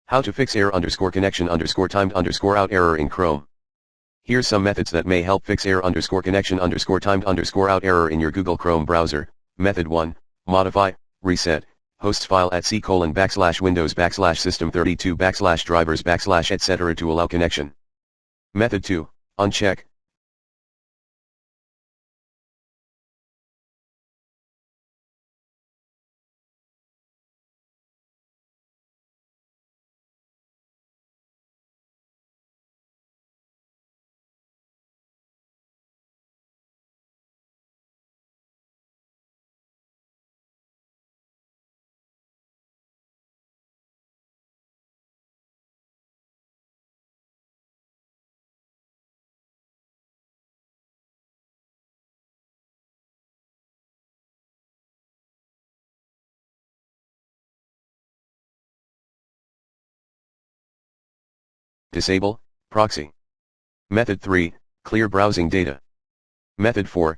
How to fix error_connection_timed_out error in Chrome. Here's some methods that may help fix error_connection_timed_out error in your Google Chrome browser. Method 1, modify, reset, hosts file at c:/windows/system32/drivers/ etc. to allow connection. Method 2, uncheck. Disable, proxy. Method 3, clear browsing data. Method 4,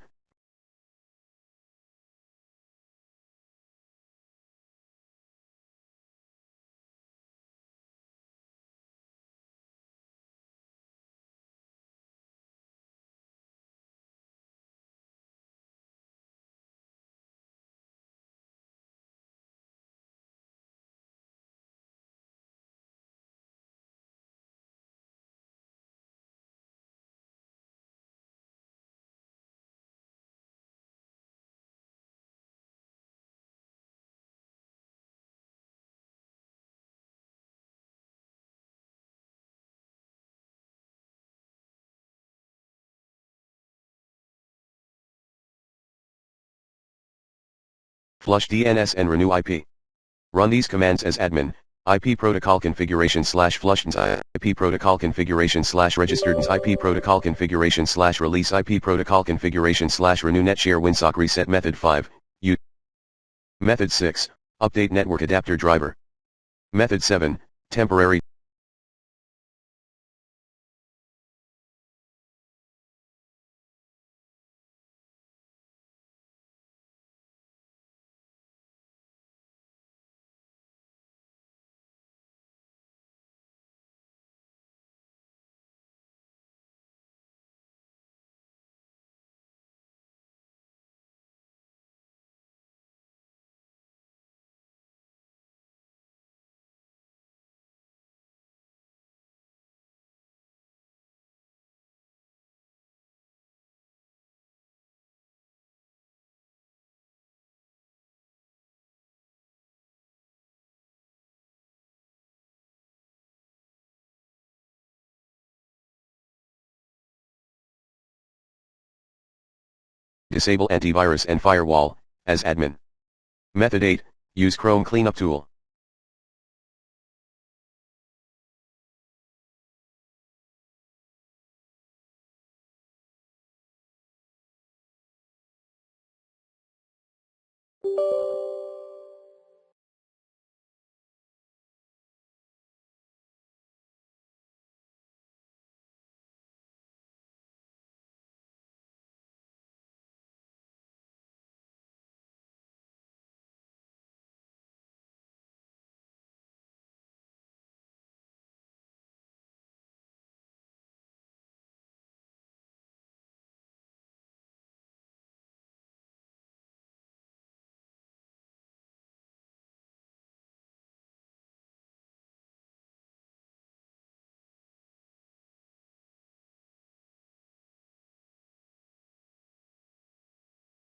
flush DNS and renew IP. Run these commands as admin: IP protocol configuration /flush IP protocol configuration /registered IP protocol configuration /release IP protocol configuration /renew netshare winsock reset. Method 5, use. Method 6, update network adapter driver. Method 7, temporary. Disable antivirus and firewall, as admin. Method 8, use Chrome cleanup tool.